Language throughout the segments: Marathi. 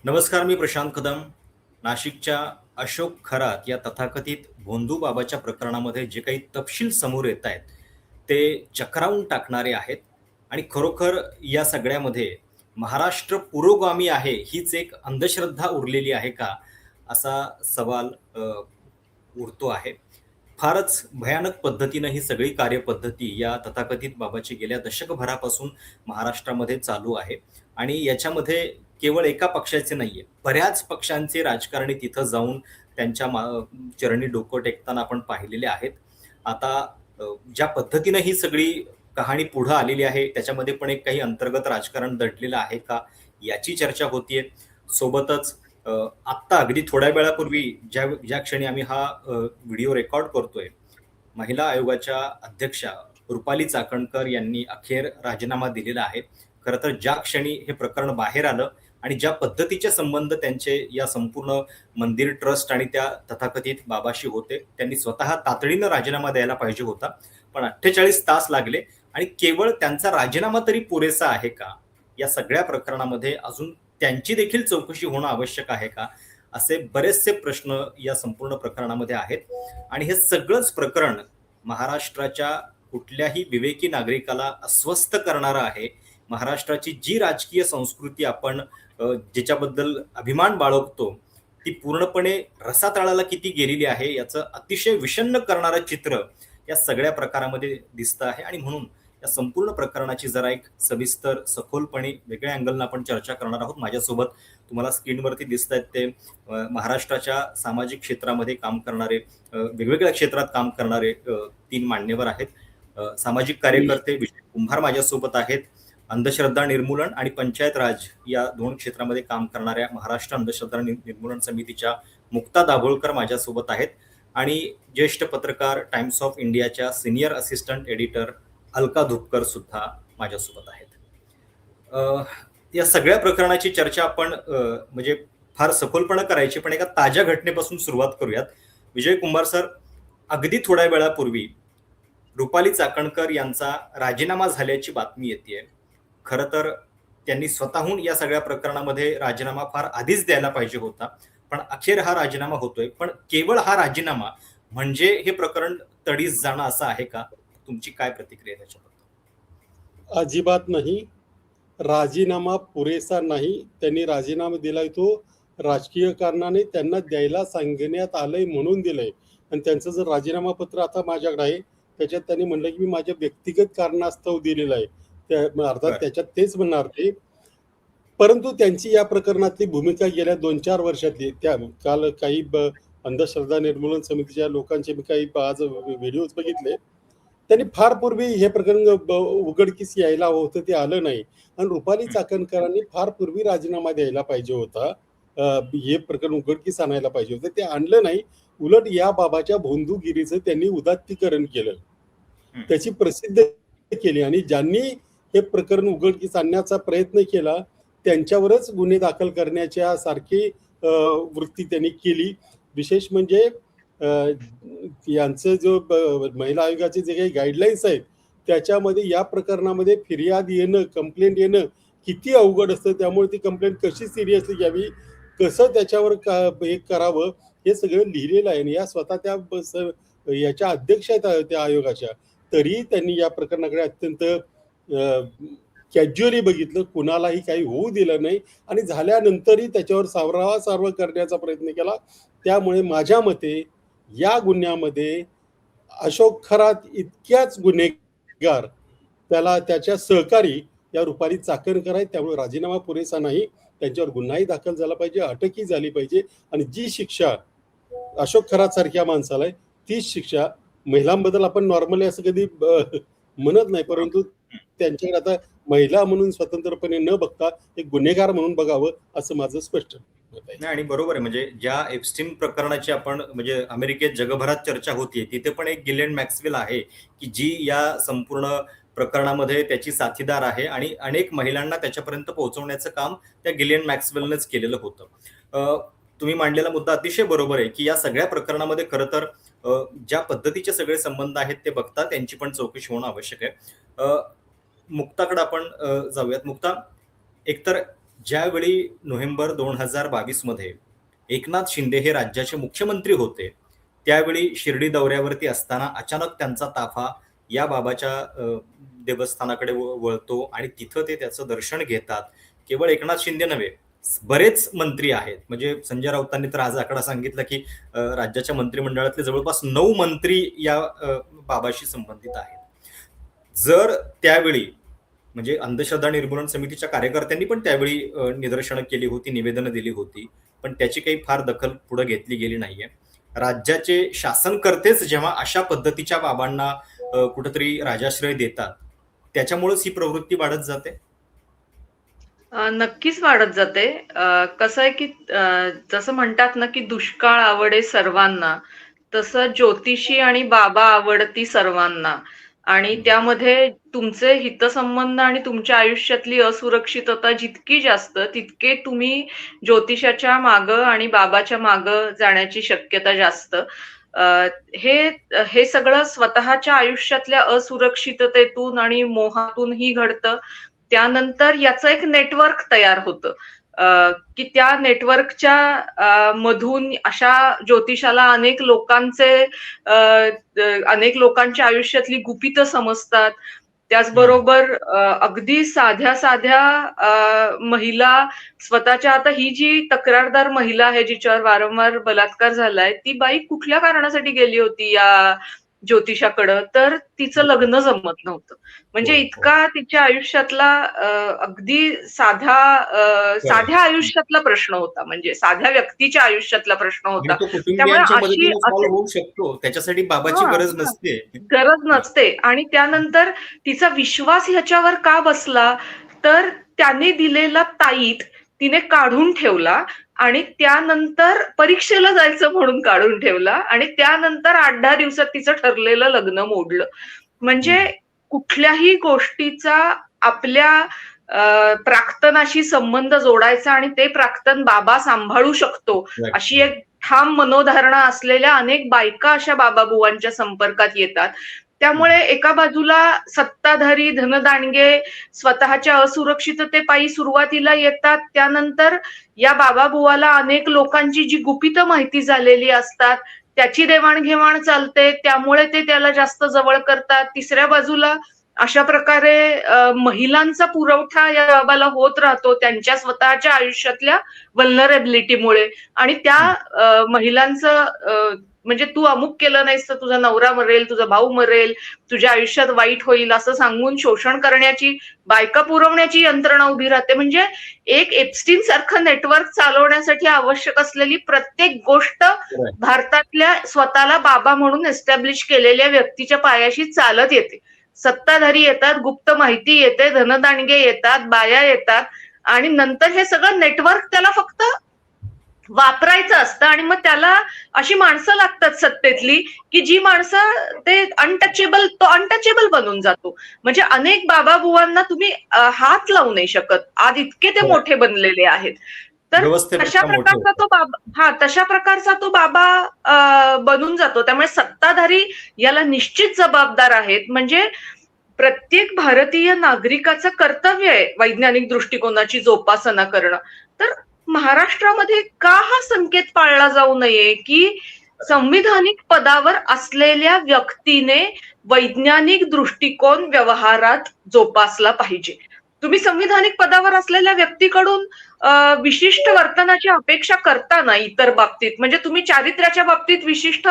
नमस्कार, मी प्रशांत कदम. नाशिकच्या अशोक खरात या तथाकथित भोंदू बाबाच्या प्रकरणामध्ये जे काही तपशील समोर येत आहेत, ते चक्रावून टाकणारे आहेत आणि खरोखर या सगळ्यामध्ये महाराष्ट्र पुरोगामी आहे, हीच एक अंधश्रद्धा उरलेली आहे का? असा सवाल उरतो आहे. फारच भयानक पद्धतीनं ही सगळी कार्यपद्धती या तथाकथित बाबाची गेल्या दशकभरापासून महाराष्ट्रामध्ये चालू आहे आणि याच्यामध्ये केवळ एका पक्षाचे नाहीये. बऱ्याच पक्षांचे राजकारणी तिथं जाऊन त्यांच्या चरणी डोकं टेकताना आपण पाहिलेले आहेत. आता ज्या पद्धतीनं ही सगळी कहाणी पुढं आलेली आहे, त्याच्यामध्ये पण एक काही अंतर्गत राजकारण दडलेलं आहे का? याची चर्चा होतीये. सोबतच अ, आत्ता अगदी थोड्या वेळापूर्वी ज्या ज्या क्षणी आम्ही हा व्हिडिओ रेकॉर्ड करतोय, महिला आयोगाच्या अध्यक्षा रुपाली चाकणकर यांनी अखेर राजीनामा दिलेला आहे. खरं तर ज्या क्षणी हे प्रकरण बाहेर आलं आणि ज्या पद्धतीचे संबंध त्यांचे या संपूर्ण मंदिर ट्रस्ट आणि त्या तथाकथित बाबाशी होते, त्यांनी स्वतः तातडीनं राजीनामा द्यायला पाहिजे होता. पण 48 तास लागले आणि केवळ त्यांचा राजीनामा तरी पुरेसा आहे का? या सगळ्या प्रकरणामध्ये अजून त्यांची देखील चौकशी होणं आवश्यक आहे का? असे बरेचसे प्रश्न या संपूर्ण प्रकरणामध्ये आहेत आणि हे सगळंच प्रकरण महाराष्ट्राच्या कुठल्याही विवेकी नागरिकाला अस्वस्थ करणारं आहे. महाराष्ट्राची जी राजकीय संस्कृती आपण जिच्याबद्दल अभिमान बाळगतो, ती पूर्णपणे रसातळाला किती गेलेली आहे याचं अतिशय विषण्ण करणारं चित्र या सगळ्या प्रकारामध्ये दिसतं आहे आणि म्हणून या संपूर्ण प्रकरणाची जरा एक सविस्तर, सखोलपणे वेगळ्या अँगलनं आपण चर्चा करणार आहोत. माझ्यासोबत तुम्हाला स्क्रीनवरती दिसतायत ते महाराष्ट्राच्या सामाजिक क्षेत्रामध्ये काम करणारे, वेगवेगळ्या क्षेत्रात काम करणारे 3 मान्यवर आहेत. सामाजिक कार्यकर्ते विजय कुंभार माझ्यासोबत आहेत. अंधश्रद्धा निर्मूलन आणि पंचायत राज या 2 क्षेत्रामध्ये काम करणाऱ्या महाराष्ट्र अंधश्रद्धा निर्मूलन समितीच्या मुक्ता दाभोळकर माझ्यासोबत आहेत आणि ज्येष्ठ पत्रकार टाइम्स ऑफ इंडियाच्या सीनियर असिस्टंट एडिटर अलका धुपकर सुद्धा माझ्यासोबत आहेत. या सगळ्या प्रकरणाची चर्चा आपण म्हणजे फार सखोलपणे करायची, पण एका ताज्या घटनेपासून सुरुवात करूयात. विजय कुंभार सर, अगदी थोड्या वेळापूर्वी रुपाली चाकणकर यांचा राजीनामा झाल्याची बातमी येतेय. खरं तर त्यांनी स्वतःहून या सगळ्या प्रकरणामध्ये राजीनामा फार आधीच द्यायला पाहिजे होता. पण अखेर हा राजीनामा होतोय. पण केवळ हा राजीनामा म्हणजे हे प्रकरण तडीस जाणं असं आहे का? तुमची काय प्रतिक्रिया आहे त्याच्याबद्दल? अजिबात नाही. राजीनामा पुरेसा नाही. त्यांनी राजीनामा दिलाय तो राजकीय कारणाने त्यांना द्यायला सांगण्यात आलंय म्हणून दिलंय. आणि त्यांचं जर राजीनामा पत्र आता माझ्याकडे आहे, त्याच्यात त्यांनी म्हणलं की मी माझ्या व्यक्तिगत कारणास्तव दिलेलं आहे. अर्थात बरं. त्याच्यात तेच म्हणणार ते. परंतु त्यांची या प्रकरणातली भूमिका गेल्या 2-4 वर्षातली, त्या काल काही अंधश्रद्धा निर्मूलन समितीच्या लोकांचे मी काही आज व्हिडिओज बघितले. त्यांनी फार पूर्वी हे प्रकरण उघडकीस यायला होतं, ते आलं नाही. आणि रुपाली हं. चाकणकरांनी फार पूर्वी राजीनामा द्यायला पाहिजे होता. हे प्रकरण उघडकीस आणायला पाहिजे होतं, ते आणलं नाही. उलट या बाबाच्या भोंदूगिरीचं त्यांनी उदात्तीकरण केलं, हं. त्याची प्रसिद्ध केली आणि ज्यांनी हे प्रकरण उघडकीस आणण्याचा प्रयत्न केला त्यांच्यावरच गुन्हे दाखल करण्याच्या सारखी वृत्ती त्यांनी केली. विशेष म्हणजे यांचं जो महिला आयोगाचे जे काही गाईडलाईन्स आहेत, त्याच्यामध्ये या प्रकरणामध्ये फिर्याद येणं, कंप्लेंट येणं किती अवघड असतं. त्यामुळे ती कंप्लेंट कशी सिरियसली घ्यावी, कसं त्याच्यावर हे करावं, हे सगळं लिहिलेलं आहे. आणि या स्वतः त्या याच्या अध्यक्ष आहेत त्या आयोगाच्या. तरीही त्यांनी या प्रकरणाकडे अत्यंत कॅज्युअली बघितलं, कुणालाही काही होऊ दिलं नाही आणि झाल्यानंतरही त्याच्यावर सारवा करण्याचा प्रयत्न केला. त्यामुळे माझ्या मते या गुन्ह्यामध्ये अशोक खरात इतक्याच गुन्हेगार, त्याला त्याच्या सहकारी या रुपाली चाकणकर आहेत. त्यामुळे राजीनामा पुरेसा नाही, त्यांच्यावर गुन्हाही दाखल झाला पाहिजे, अटकही झाली पाहिजे. आणि जी शिक्षा अशोक खरात सारख्या माणसाला आहे, तीच शिक्षा महिलांबद्दल आपण नॉर्मली असं कधी म्हणत नाही, परंतु त्यांच्याकडे आता महिला म्हणून स्वतंत्रपणे न बघता एक गुन्हेगार म्हणून बघावं, असं माझं स्पष्ट मत आहे. नाही आणि बरोबर आहे. म्हणजे ज्या एप्स्टीन प्रकरणाची आपण म्हणजे अमेरिकेत जगभरात चर्चा होतीये, तिथे पण एक गिलेन मॅक्सवेल आहे, की जी या संपूर्ण प्रकरणामध्ये त्याची साथीदार आहे आणि अनेक महिलांना त्याच्यापर्यंत पोहोचवण्याचं काम त्या गिलेन मॅक्सवेलनेच केलेलं होतं. तुम्ही मांडलेला मुद्दा अतिशय बरोबर आहे, की या सगळ्या प्रकरणामध्ये खरं तर ज्या पद्धतीचे सगळे संबंध आहेत ते बघता त्यांची पण चौकशी होणं आवश्यक आहे. मुक्ताकडे आपण जाऊयात. मुक्ता, एकतर ज्यावेळी नोव्हेंबर 2022 मध्ये एकनाथ शिंदे हे राज्याचे मुख्यमंत्री होते, त्यावेळी शिर्डी दौऱ्यावरती असताना अचानक त्यांचा ताफा या बाबाच्या देवस्थानाकडे वळतो आणि तिथं ते त्याचं दर्शन घेतात. केवळ एकनाथ शिंदे नव्हे, बरेच मंत्री आहेत. म्हणजे संजय राऊतांनी तर आज आकडा सांगितला की राज्याच्या मंत्रिमंडळातले जवळपास 9 मंत्री या बाबाशी संबंधित आहेत. जर त्यावेळी म्हणजे अंधश्रद्धा निर्मूलन समितीच्या कार्यकर्त्यांनी पण त्यावेळी निदर्शनं केली होती, निवेदनं दिली होती, पण त्याची काही फार दखल पुढे घेतली गेली नाहीये. राज्याचे शासनकर्तेच जेव्हा अशा पद्धतीच्या बाबांना कुठेतरी राजाश्रय देतात, त्याच्यामुळेच ही प्रवृत्ती वाढत जाते. नक्कीच वाढत जाते. कसं आहे की जसं म्हणतात ना की दुष्काळ आवडे सर्वांना, तसं ज्योतिषी आणि बाबा आवडती सर्वांना. आणि त्यामध्ये तुमचे हितसंबंध आणि तुमच्या आयुष्यातली असुरक्षितता जितकी जास्त, तितके तुम्ही ज्योतिषाच्या मागं आणि बाबाच्या मागं जाण्याची शक्यता जास्त. हे हे सगळं स्वतःच्या आयुष्यातल्या असुरक्षिततेतून आणि मोहातूनही घडतं. त्यानंतर याचं एक नेटवर्क तयार होतं, की त्या नेटवर्कच्या मधून अशा ज्योतिषाला अनेक लोकांच्या आयुष्यातली गुपितं समजतात. त्याचबरोबर अगदी साध्या साध्या महिला स्वतःच्या, आता ही जी तक्रारदार महिला आहे जिच्यावर वारंवार बलात्कार झालाय, ती बाई कुठल्या कारणासाठी गेली होती या ज्योतिषाकडं, तर तिचं लग्न जमत नव्हतं. म्हणजे इतका तिच्या आयुष्यातला अगदी साध्या आयुष्यातला प्रश्न होता, म्हणजे साध्या व्यक्तीच्या आयुष्यातला प्रश्न होता. तो त्यामुळे कुटुंबियांच्या अशी मदतीने सॉल्व्ह होऊ शकतो, त्याच्यासाठी बाबाची गरज नसते. गरज नसते. आणि त्यानंतर तिचा विश्वास ह्याच्यावर का बसला, तर त्याने दिलेला ताईत तिने काढून ठेवला आणि त्यानंतर परीक्षेला जायचं म्हणून काढून ठेवला आणि त्यानंतर 8-10 दिवसात तिचं ठरलेलं लग्न मोडलं. म्हणजे कुठल्याही गोष्टीचा आपल्या प्राक्तनाशी संबंध जोडायचा आणि ते प्राक्तन बाबा सांभाळू शकतो, अशी एक ठाम मनोधारणा असलेल्या अनेक बायका अशा बाबाबुवांच्या संपर्कात येतात. त्यामुळे एका बाजूला सत्ताधारी धनदांडगे स्वतःच्या असुरक्षिततेपायी सुरुवातीला येतात, त्यानंतर या बाबाबुवाला अनेक लोकांची जी गुपितं माहिती झालेली असतात त्याची देवाणघेवाण चालते, त्यामुळे ते त्याला जास्त जवळ करतात. तिसऱ्या बाजूला अशा प्रकारे महिलांचा पुरवठा या बाबाला होत राहतो त्यांच्या स्वतःच्या आयुष्यातल्या व्हल्नरेबिलिटीमुळे. आणि त्या महिलांचं म्हणजे तू अमुक केलं नाहीस तर तुझा नवरा मरेल, तुझा भाऊ मरेल, तुझ्या आयुष्यात वाईट होईल असं सांगून शोषण करण्याची, बायका पुरवण्याची यंत्रणा उभी राहते. म्हणजे एक एप्स्टीन सारखं नेटवर्क चालवण्यासाठी आवश्यक असलेली प्रत्येक गोष्ट भारतातल्या स्वतःला बाबा म्हणून एस्टॅब्लिश केलेल्या व्यक्तीच्या पायाशी चालत येते. सत्ताधारी येतात, गुप्त माहिती येते, धनदांडगे येतात, बाया येतात आणि नंतर हे सगळं नेटवर्क त्याला फक्त वापरायचं असतं. आणि मग त्याला अशी माणसं लागतात सत्तेतली की जी माणसं ते तो अनटचेबल बनून जातो. म्हणजे अनेक बाबाबुवांना तुम्ही हात लावू नाही शकत, आज इतके ते मोठे बनलेले आहेत. तर तशा प्रकारचा तो बाबा बनून जातो. त्यामुळे सत्ताधारी याला निश्चित जबाबदार आहेत. म्हणजे प्रत्येक भारतीय नागरिकाचं कर्तव्य आहे वैज्ञानिक दृष्टिकोनाची जोपासना करणं. तर महाराष्ट्रामध्ये का हा संकेत पाळला जाऊ नये की संविधानिक पदावर असलेल्या व्यक्तीने वैज्ञानिक दृष्टिकोन व्यवहारात जोपासला पाहिजे. तुम्ही संविधानिक पदावर असलेल्या व्यक्तीकडून विशिष्ट वर्तनाची अपेक्षा करता ना इतर बाबतीत, म्हणजे तुम्ही चारित्र्याच्या बाबतीत विशिष्ट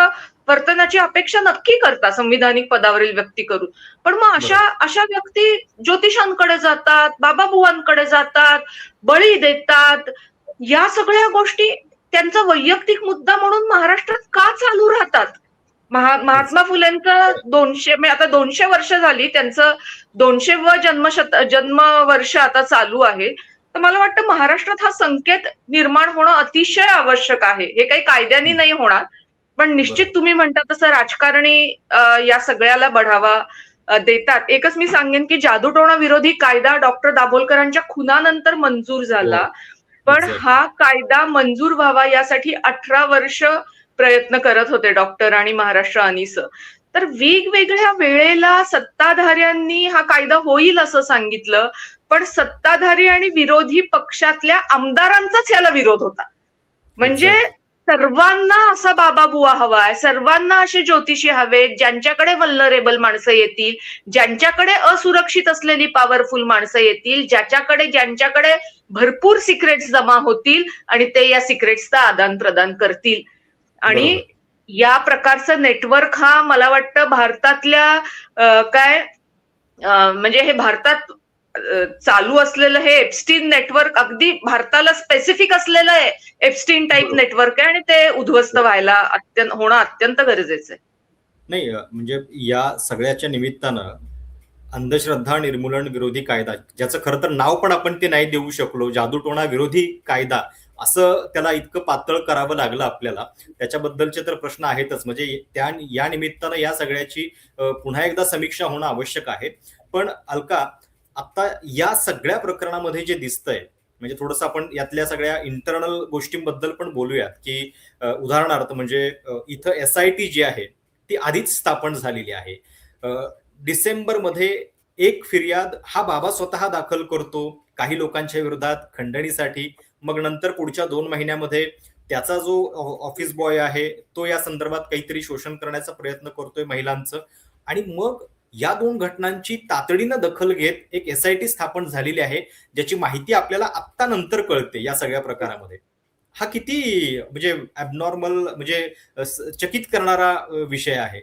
वर्तनाची अपेक्षा नक्की करता संविधानिक पदावरील व्यक्ती करून. पण मग अशा व्यक्ती ज्योतिषांकडे जातात, बाबाबुवांकडे जातात, बळी देतात. या सगळ्या गोष्टी त्यांचा वैयक्तिक मुद्दा म्हणून महाराष्ट्रात का चालू राहतात? महात्मा फुलेंचं 200 वर्ष झाली, त्यांचं 200व जन्मवर्ष आता चालू आहे. तर मला वाटतं महाराष्ट्रात हा संकेत निर्माण होणं अतिशय आवश्यक आहे. हे काही कायद्याने नाही होणार, पण निश्चित तुम्ही म्हणता तसं राजकारणी या सगळ्याला बढावा देतात. एकच मी सांगेन की जादूटोणा विरोधी कायदा डॉक्टर दाभोलकरांच्या खुनानंतर मंजूर झाला, पण हा कायदा मंजूर व्हावा यासाठी 18 वर्ष प्रयत्न करत होते डॉक्टर आणि महाराष्ट्र अनिस. तर वेगवेगळ्या वेळेला सत्ताधाऱ्यांनी हा कायदा होईल असं सांगितलं, पण सत्ताधारी आणि विरोधी पक्षातल्या आमदारांचाच याला विरोध होता. म्हणजे सर्वांना असा बाबा बुवा हवाय, सर्वांना असे ज्योतिषी हवेत, ज्यांच्याकडे वल्नरेबल माणसं येतील, ज्यांच्याकडे असुरक्षित असलेली पॉवरफुल माणसं येतील, ज्यांच्याकडे भरपूर सिक्रेट्स जमा होतील आणि ते या सिक्रेट्सचं आदान प्रदान करतील. आणि बरोबर. या प्रकारचं नेटवर्क हा मला वाटतं भारतातल्या म्हणजे हे भारतात चालू असलेलं हे एप्स्टीन नेटवर्क अगदी भारताला स्पेसिफिक असलेलं आहे. एप्स्टीन टाईप बरोबर. नेटवर्क आहे आणि ते उद्ध्वस्त व्हायला होणं अत्यंत गरजेचं आहे. नाही म्हणजे या सगळ्याच्या निमित्तानं अंधश्रद्धा निर्मूलन विरोधी कायदा, ज्याचं खरं तर नाव पण आपण ते नाही देऊ शकलो, जादूटोणा विरोधी कायदा असं त्याला इतकं पातळ करावं लागलं आपल्याला, त्याच्याबद्दलचे तर प्रश्न आहेतच. म्हणजे या निमित्तानं या सगळ्याची पुन्हा एकदा समीक्षा होणं आवश्यक आहे. पण अलका, आता या सगळ्या प्रकरणामध्ये जे दिसतंय, म्हणजे थोडंसं आपण यातल्या सगळ्या इंटरनल गोष्टींबद्दल पण बोलूयात, की उदाहरणार्थ म्हणजे इथं SIT जी आहे ती आधीच स्थापन झालेली आहे. डिसेंबरमध्ये एक फिर्याद हा बाबा स्वतः दाखल करतो काही लोकांच्या विरोधात खंडणीसाठी. मग नंतर पुढच्या 2 महिन्यामध्ये त्याचा जो ऑफिस बॉय आहे तो या संदर्भात काहीतरी शोषण करण्याचा प्रयत्न करतोय महिलांचं. आणि मग या 2 घटनांची तातडीनं दखल घेत एक SIT स्थापन झालेली आहे, ज्याची माहिती आपल्याला आत्ता नंतर कळते या सगळ्या प्रकारामध्ये. हा किती म्हणजे ॲबनॉर्मल, म्हणजे चकित करणारा विषय आहे.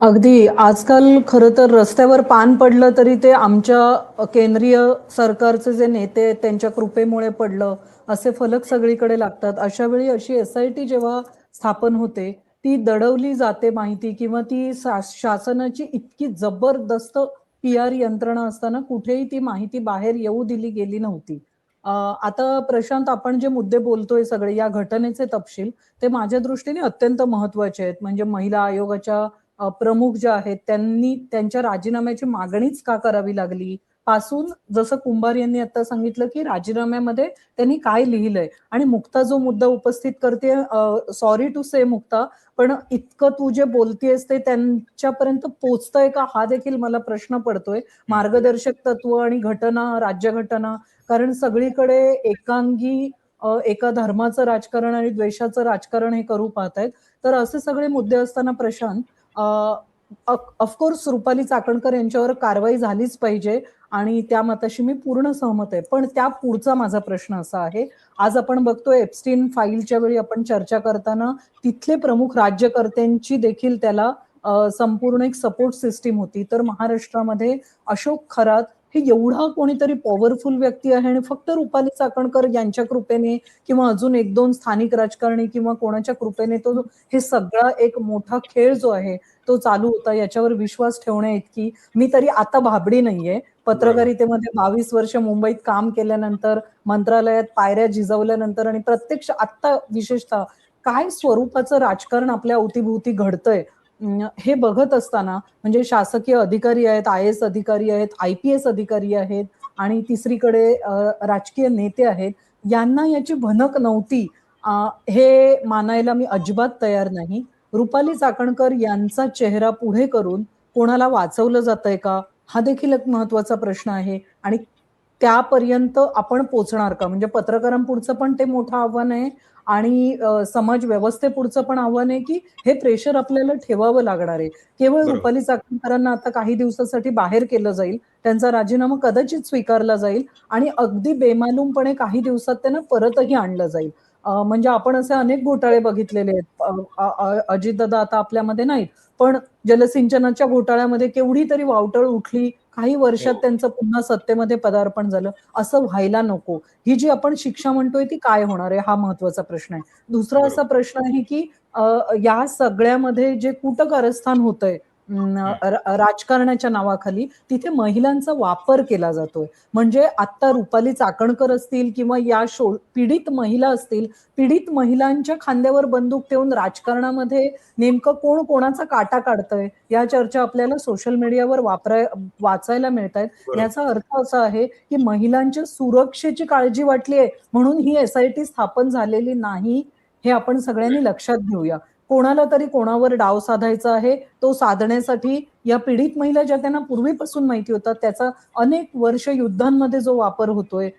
अगदी आजकाल खरं तर रस्त्यावर पान पडलं तरी ते आमच्या केंद्रीय सरकारचे जे नेते आहेत त्यांच्या कृपेमुळे पडलं असे फलक सगळीकडे लागतात. अशा वेळी अशी SIT जेव्हा स्थापन होते ती दडवली जाते माहिती, किंवा ती शासनाची इतकी जबरदस्त PR यंत्रणा असताना कुठेही ती माहिती बाहेर येऊ दिली गेली नव्हती. आता प्रशांत, आपण जे मुद्दे बोलतोय सगळे या घटनेचे तपशील ते माझ्या दृष्टीने अत्यंत महत्वाचे आहेत. म्हणजे महिला आयोगाच्या प्रमुख ज्या आहेत त्यांनी त्यांच्या राजीनाम्याची मागणीच का करावी लागली पासून, जसं कुंभार यांनी आता सांगितलं की राजीनाम्यामध्ये त्यांनी काय लिहिलंय. आणि मुक्ता जो मुद्दा उपस्थित करते, सॉरी टू से मुक्ता, पण इतकं तू जे बोलतेस ते त्यांच्यापर्यंत पोहोचतंय का हा देखील मला प्रश्न पडतोय. मार्गदर्शक तत्व आणि घटना, राज्यघटना, कारण सगळीकडे एकांगी एका धर्माचं राजकारण आणि द्वेषाचं राजकारण हे करू पाहतायत. तर असे सगळे मुद्दे असताना प्रशांत, ऑफकोर्स रुपाली चाकणकर यांच्यावर कारवाई झालीच पाहिजे आणि त्या मताशी मी पूर्ण सहमत आहे. पण त्या पुढचा माझा प्रश्न असा आहे, आज आपण बघतोय एप्स्टीन फाईलच्या वेळी आपण चर्चा करताना तिथले प्रमुख राज्यकर्त्यांची देखील त्याला संपूर्ण एक सपोर्ट सिस्टीम होती. तर महाराष्ट्रामध्ये अशोक खरात हे एवढा कोणीतरी पॉवरफुल व्यक्ती आहे आणि फक्त रुपाली चाकणकर यांच्या कृपेने किंवा अजून 1-2 स्थानिक राजकारणी किंवा कोणाच्या कृपेने तो हे सगळा एक मोठा खेळ जो आहे तो चालू होता, याच्यावर विश्वास ठेवण्या इतकी मी तरी आता भाबडी नाहीये. पत्रकारितेमध्ये 22 वर्ष मुंबईत काम केल्यानंतर, मंत्रालयात पायऱ्या झिजवल्यानंतर आणि प्रत्यक्ष आता विशेषतः काय स्वरूपाचं राजकारण आपल्या अवतीभोवती घडतंय हे बघत असताना, म्हणजे शासकीय अधिकारी आहेत, IAS अधिकारी आहेत, IPS अधिकारी आहेत आणि तिसरीकडे राजकीय नेते आहेत, यांना याची भनक नव्हती हे मानायला मी अजिबात तयार नाही. रुपाली चाकणकर यांचा चेहरा पुढे करून कोणाला वाचवलं जातंय का हा देखील एक महत्वाचा प्रश्न आहे. आणि त्यापर्यंत आपण पोचणार का, म्हणजे पत्रकारांपुढचं पण ते मोठं आव्हान आहे आणि समाज व्यवस्थेपुढचं पण आव्हान आहे की हे प्रेशर आपल्याला ठेवावं लागणार आहे. केवळ रुपाली चाकणकरांना आता काही दिवसासाठी बाहेर केलं जाईल, त्यांचा राजीनामा कदाचित स्वीकारला जाईल आणि अगदी बेमालूमपणे काही दिवसात त्यांना परतही आणलं जाईल. म्हणजे आपण असे अनेक घोटाळे बघितलेले आहेत. अजितदादा आता आपल्यामध्ये नाहीत, पण जलसिंचनाच्या घोटाळ्यामध्ये केवढी तरी वावटळ उठली, काही वर्षात त्यांचं पुन्हा सत्तेमध्ये पदार्पण झालं. असं व्हायला नको. ही जी आपण शिक्षा म्हणतोय ती काय होणार आहे हा महत्वाचा प्रश्न आहे. दुसरा असा प्रश्न आहे की या सगळ्यामध्ये जे कुटकारस्थान होतंय राजकारणाच्या नावाखाली, तिथे महिलांचा वापर केला जातोय. म्हणजे आता रुपाली चाकणकर असतील किंवा या पीडित महिला असतील, पीडित महिलांच्या खांद्यावर बंदूक ठेवून राजकारणामध्ये नेमकं कोण कोणाचा काटा काढतंय या चर्चा आपल्याला सोशल मीडियावर वाचायला मिळत आहेत. याचा अर्थ असा आहे की महिलांच्या सुरक्षेची काळजी वाटली आहे म्हणून ही SIT स्थापन झालेली नाही, हे आपण सगळ्यांनी लक्षात घेऊया. कोणाला तरी कोणावर डाव साधायचा आहे, तो साधण्यासाठी या पीडित महिला ज्या त्यांना पूर्वीपासून माहिती होतात, त्याचा अनेक वर्ष युद्धांमध्ये जो वापर होतोय,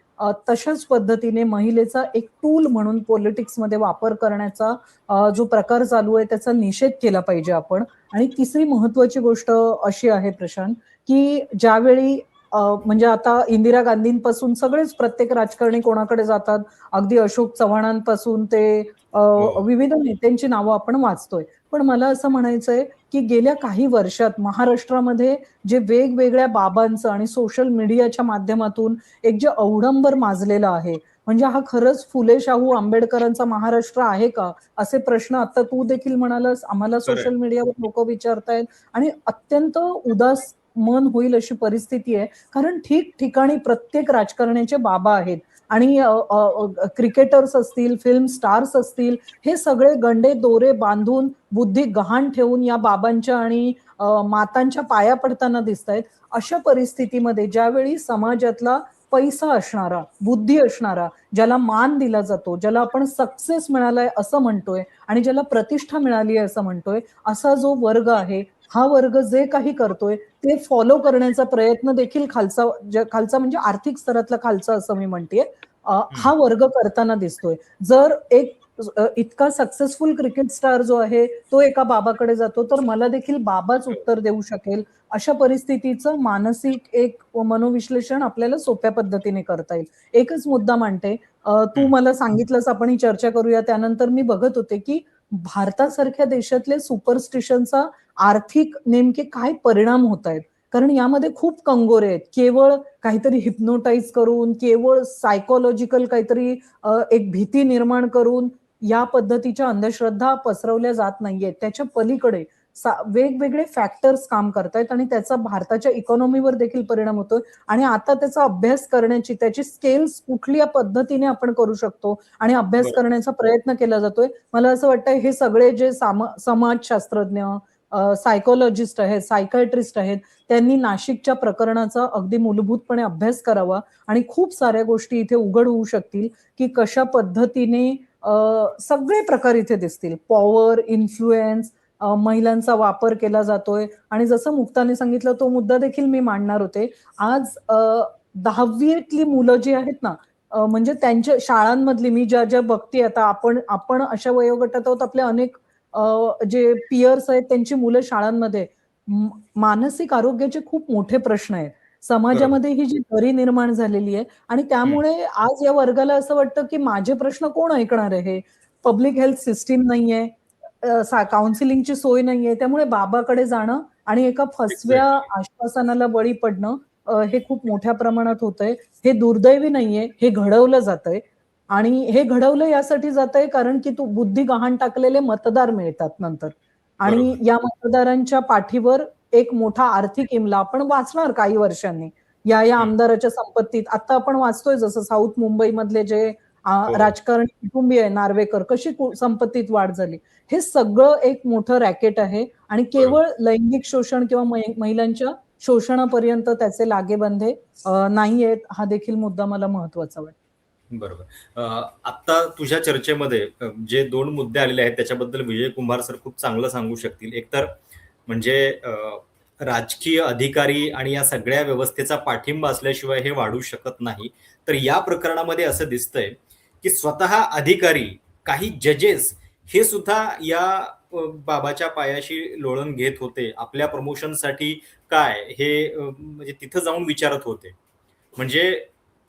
तशाच पद्धतीने महिलेचा एक टूल म्हणून पॉलिटिक्समध्ये वापर करण्याचा जो प्रकार चालू आहे त्याचा निषेध केला पाहिजे आपण. आणि तिसरी महत्वाची गोष्ट अशी आहे प्रशांत, की ज्यावेळी म्हणजे आता इंदिरा गांधींपासून सगळेच प्रत्येक राजकारणी कोणाकडे जातात, अगदी अशोक चव्हाणांपासून ते हो. विविध नेत्यांची नावं आपण वाचतोय. पण मला असं म्हणायचंय, की गेल्या काही वर्षात महाराष्ट्रामध्ये जे वेगवेगळ्या बाबांचं आणि सोशल मीडियाच्या माध्यमातून एक जे अवडंबर माजलेलं आहे, म्हणजे हा खरंच फुले शाहू आंबेडकरांचा महाराष्ट्र आहे का? असे प्रश्न आता तू देखील म्हणालास, आम्हाला खरंय. सोशल मीडियावर लोक विचारतायत. आणि अत्यंत उदास मन होईल अशी परिस्थिती आहे, कारण ठिकठिकाणी प्रत्येक राजकारण्याचे बाबा आहेत. आणि क्रिकेटर्स असतील, फिल्म स्टार्स असतील, हे सगळे गंडे दोरे बांधून बुद्धी गहाण ठेवून या बाबांच्या आणि मातांच्या पाया पडताना दिसत आहेत. अशा परिस्थितीमध्ये ज्यावेळी समाजातला पैसा असणारा, बुद्धी असणारा, ज्याला मान दिला जातो, ज्याला आपण सक्सेस मिळालाय असं म्हणतोय आणि ज्याला प्रतिष्ठा मिळाली आहे असं म्हणतोय, असा जो वर्ग आहे, हा वर्ग जे काही करतोय ते फॉलो करण्याचा प्रयत्न देखील खालचा म्हणजे आर्थिक स्तरातला खालचा असं मी म्हणतेय, हम्म. हा वर्ग करताना दिसतोय. जर एक इतका सक्सेसफुल क्रिकेट स्टार जो आहे तो एका बाबाकडे जातो, तर मला देखील बाबाच उत्तर देऊ शकेल. अशा परिस्थितीचं मानसिक एक मनोविश्लेषण आपल्याला सोप्या पद्धतीने करता येईल. एकच मुद्दा मांडते, तू हम्म. मला सांगितलंस आपण ही चर्चा करूया, त्यानंतर मी बघत होते की भारतासारख्या देशातले सुपरस्टिशनचा आर्थिक नेमके काय परिणाम होत आहेत. कारण यामध्ये खूप कंगोरे आहेत. केवळ काहीतरी हिप्नोटाईज करून, केवळ सायकोलॉजिकल काहीतरी एक भीती निर्माण करून या पद्धतीच्या अंधश्रद्धा पसरवल्या जात नाहीयेत. त्याच्या पलीकडे वेगवेगळे फॅक्टर्स काम करतायत आणि त्याचा भारताच्या इकॉनॉमीवर देखील परिणाम होतोय. आणि आता त्याचा अभ्यास करण्याची, त्याची स्केल्स कुठल्या पद्धतीने आपण करू शकतो आणि अभ्यास बरं. करण्याचा प्रयत्न केला जातोय. मला असं वाटतंय हे सगळे जे समाजशास्त्रज्ञ, सायकोलॉजिस्ट आहेत, सायकायट्रिस्ट आहेत, त्यांनी नाशिकच्या प्रकरणाचा अगदी मूलभूतपणे अभ्यास करावा आणि खूप साऱ्या गोष्टी इथे उघड होऊ शकतील, की कशा पद्धतीने सगळे प्रकार इथे दिसतील. पॉवर, इन्फ्लुएन्स, महिलांचा वापर केला जातोय. आणि जसं मुक्ताने सांगितलं तो मुद्दा देखील मी मांडणार होते. आज 10वीतली मुलं जी आहेत ना, म्हणजे त्यांच्या शाळांमधली मी ज्या ज्या बघते आता, आपण अशा वयोगटात आहोत, आपले अनेक जे पियर्स आहेत त्यांची मुलं शाळांमध्ये, मानसिक आरोग्याचे खूप मोठे प्रश्न आहेत. बरोबर. समाजामध्ये ही जी दरी निर्माण झालेली आहे आणि हम्म. त्यामुळे आज या वर्गाला असं वाटतं की माझे प्रश्न कोण ऐकणार आहे. पब्लिक हेल्थ सिस्टीम नाहीये, काउन्सिलिंगची सोय नाहीये, त्यामुळे बाबाकडे जाणं आणि एका फसव्या एक्झॅक्टली. आश्वासनाला बळी पडणं, हे खूप मोठ्या प्रमाणात होतंय. हे दुर्दैवी नाहीये, हे घडवलं जातंय. आणि हे घडवलं यासाठी जातंय कारण की तू बुद्धी गहाण टाकलेले मतदार मिळतात नंतर. आणि बरोबर. या मतदारांच्या पाठीवर एक मोठा आर्थिक इमला आपण वाचणार काही वर्षांनी. या हम्म. आमदाराच्या संपत्तीत आता आपण वाचतोय, जसं साऊथ मुंबईमधले जे हो. राजकारणी कुटुंबीय आहे नार्वेकर, कशी संपत्तीत वाढ झाली. हे सगळं एक मोठं रॅकेट आहे आणि बरोबर. केवळ लैंगिक शोषण किंवा महिलांच्या शोषणापर्यंत त्याचे लागेबंधे नाहीयेत. हा देखील मुद्दा मला महत्वाचा वाटतो. बरोबर. आत्ता तुझ्या चर्चेमध्ये जे 2 मुद्दे आलेले आहेत त्याच्याबद्दल विजय कुंभार सर खूप चांगलं सांगू शकतील. एकतर म्हणजे राजकीय अधिकारी आणि या सगळ्या व्यवस्थेचा पाठिंबा असल्याशिवाय हे वाढू शकत नाही. तर या प्रकरणामध्ये असं दिसतंय, की स्वतः अधिकारी, काही जजेस हे सुद्धा या बाबाच्या पायाशी लोळण घेत होते. आपल्या प्रमोशनसाठी काय हे म्हणजे तिथं जाऊन विचारत होते. म्हणजे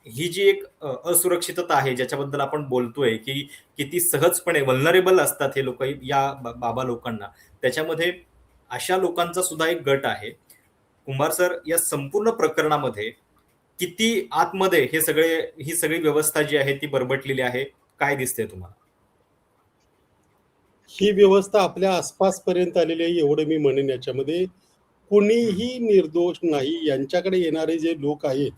ही जी एक असुरक्षितता आहे ज्याच्याबद्दल आपण बोलतोय, की किती सहजपणे व्हल्नरेबल असतात हे लोक या बाबा लोकांना, त्याच्यामध्ये अशा लोकांचा सुद्धा एक गट आहे. कुंभार सर, या संपूर्ण प्रकरणामध्ये किती आतमध्ये ही सगळी व्यवस्था जी आहे ती बरबटलेली आहे, काय दिसतंय तुम्हाला? ही व्यवस्था आपल्या आसपासपर्यंत आलेली आहे एवढं मी म्हणेन याच्यामध्ये. हम्म. कुणीही निर्दोष नाही. यांच्याकडे येणारे जे लोक आहेत,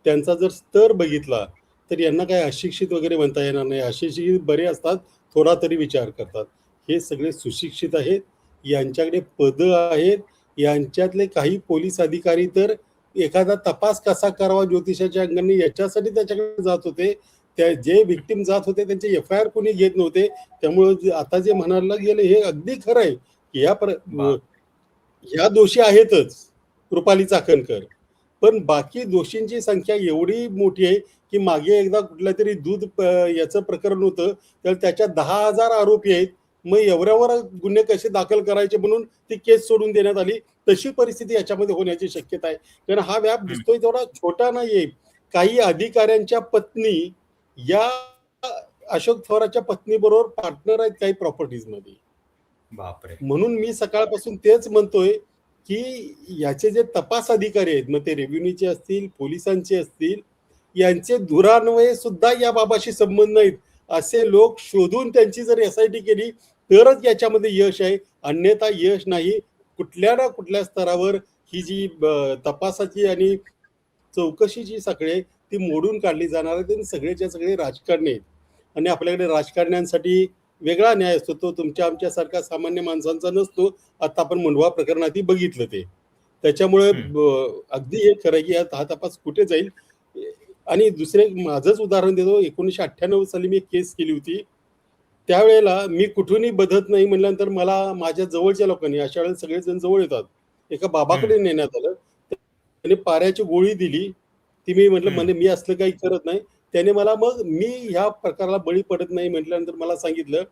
त्यांचा जर स्तर बघितला, तर यांना काही अशिक्षित वगैरे म्हणता येणार नाही. अशिक्षित बरे असतात, थोडा तरी विचार करतात. हे सगळे सुशिक्षित आहेत. यांच्याकडे पदं आहेत. यांच्यातले काही पोलीस अधिकारी तर एखादा तपास कसा करावा ज्योतिषाच्या अंगाने याच्यासाठी त्याच्याकडे जात होते. त्या जे विक्टिम जात होते त्यांचे FIR कोणी घेत नव्हते. त्यामुळे आता जे म्हणायला गेले हे अगदी खरं आहे की ह्या दोषी आहेतच रुपाली चाकणकर, पण बाकी दोषींची संख्या एवढी मोठी आहे की मागे एकदा कुठल्या तरी दूध याचं प्रकरण होतं, तर त्याच्यात 10,000 आरोपी आहेत. मग एवढ्यावर गुन्हे कसे दाखल करायचे म्हणून ती केस सोडून देण्यात आली. तशी परिस्थिती याच्यामध्ये होण्याची शक्यता आहे. कारण हा व्याप दिसतोय तेवढा छोटा नाहीये. काही अधिकाऱ्यांच्या पत्नी या अशोक थोराच्या पत्नीबरोबर पार्टनर आहेत काही प्रॉपर्टीजमध्ये. बापरे. म्हणून मी सकाळपासून तेच म्हणतोय की याचे जे तपास अधिकारी आहेत, मग ते रेव्हेन्यूचे असतील, पोलिसांचे असतील, यांचे दुरान्वये सुद्धा या बाबाशी संबंध नाहीत असे लोक शोधून त्यांची जर SIT केली तरच याच्यामध्ये यश आहे, अन्यथा यश नाही. कुठल्या ना कुठल्या स्तरावर ही जी तपासाची आणि चौकशीची साखळी ती मोडून काढली जाणार आहे. सगळेच्या सगळे राजकारणी आहेत आणि आपल्याकडे राजकारण्यांसाठी वेगळा न्याय असतो, तो तुमच्या आमच्यासारख्या सामान्य माणसांचा नसतो. आता आपण मुंडवा प्रकरणातही बघितलं ते. त्याच्यामुळे अगदी हे खरं की हा तपास कुठे जाईल. आणि दुसरे माझंच उदाहरण देतो. 1998 साली मी एक केस केली होती. त्यावेळेला मी कुठूनही बधत नाही म्हटल्यानंतर मला माझ्या जवळच्या लोकांनी, अशा वेळेला सगळेजण जवळ येतात, एका बाबाकडे नेण्यात आलं. त्याने पाऱ्याची गोळी दिली. ती मी म्हटलं मी असलं काही करत नाही. त्याने मला, मग मी ह्या प्रकाराला बळी पडत नाही म्हटल्यानंतर मला सांगितलं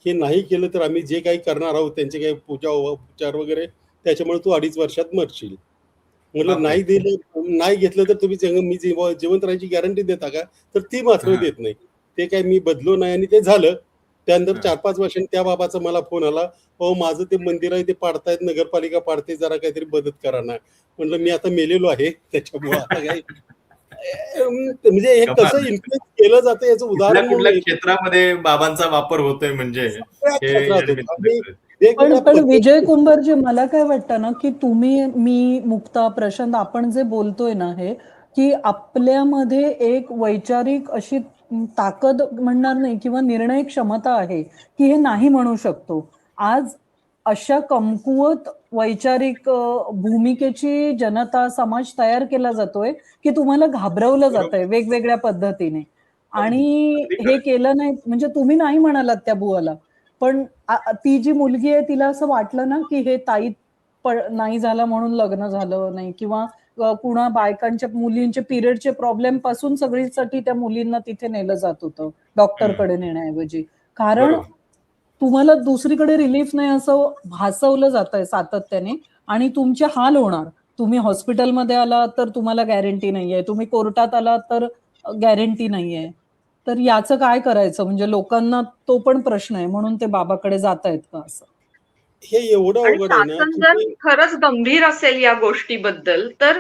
हे नाही केलं तर आम्ही जे काही करणार आहोत त्यांचे काही पूजा उपचार वगैरे, त्याच्यामुळे तू 2.5 वर्षात मरशील. म्हटलं नाही दिलं, नाही घेतलं तर तुम्ही मी जिवंत राहायची गॅरंटी देता का? तर ती मात्र देत नाही. ते काय मी बदलो नाही आणि ते झालं. त्यानंतर 4-5 वर्षांनी त्या बाबाचा मला फोन आला, हो माझं ते मंदिर आहे ते पाडतायत, नगरपालिका पाडते, जरा काहीतरी मदत करा ना. म्हटलं मी आता मेलेलो आहे, त्याच्यामुळे आता काय म्हणजे हे कसं इन्फ्लुएन्स केलं जातं याचं उदाहरण कुठल्या क्षेत्रामध्ये बाबांचा वापर होतोय म्हणजे पण विजय कुंभारजी, मला काय वाटतं ना की तुम्ही, मी, मुक्ता, प्रशांत, आपण जे बोलतोय ना हे की आपल्यामध्ये एक वैचारिक अशी ताकद म्हणणार नाही किंवा निर्णय क्षमता आहे की हे नाही म्हणू शकतो. आज अशा कमकुवत वैचारिक भूमिकेची जनता समाज तयार केला जातोय की तुम्हाला घाबरवलं जातंय वेगवेगळ्या पद्धतीने. आणि हे केलं नाही म्हणजे तुम्ही नाही म्हणालात त्या बुवाला, पण ती जी मुलगी आहे तिला असं वाटलं ना की हे ताई नाही झालं म्हणून लग्न झालं नाही, किंवा कुणा बायकांच्या मुलींचे पिरियडचे प्रॉब्लेम पासून सगळीसाठी त्या मुलींना तिथे नेलं जात होतं डॉक्टरकडे नेण्याऐवजी. कारण तुम्हाला दुसरीकडे रिलीफ नाही असं भासवलं जात आहे सातत्याने आणि तुमचे हाल होणार. तुम्ही हॉस्पिटलमध्ये आलात तर तुम्हाला गॅरंटी नाहीये, तुम्ही कोर्टात आलात तर गॅरंटी नाहीये. तर याचं काय करायचं म्हणजे लोकांना तो पण प्रश्न आहे, म्हणून ते बाबाकडे जात आहेत का असं. हे एवढं अवघड आहे ना. शासन जर खरंच गंभीर असेल या गोष्टीबद्दल तर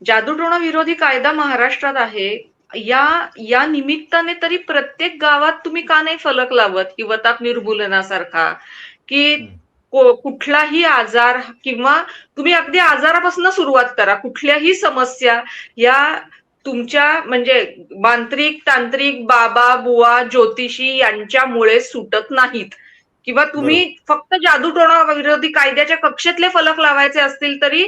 जादूटोणा विरोधी कायदा महाराष्ट्रात आहे. या निमित्ताने तरी प्रत्येक गावात तुम्ही का नाही फलक लावत की वताप निर्मूलनासारखा, की कुठलाही आजार किंवा तुम्ही अगदी आजारापासून सुरुवात करा, कुठल्याही समस्या या तुमच्या म्हणजे मांत्रिक तांत्रिक बाबा बुवा ज्योतिषी यांच्यामुळे सुटत नाहीत. किंवा तुम्ही फक्त जादूटोणा विरोधी कायद्याच्या कक्षेतले फलक लावायचे असतील तरी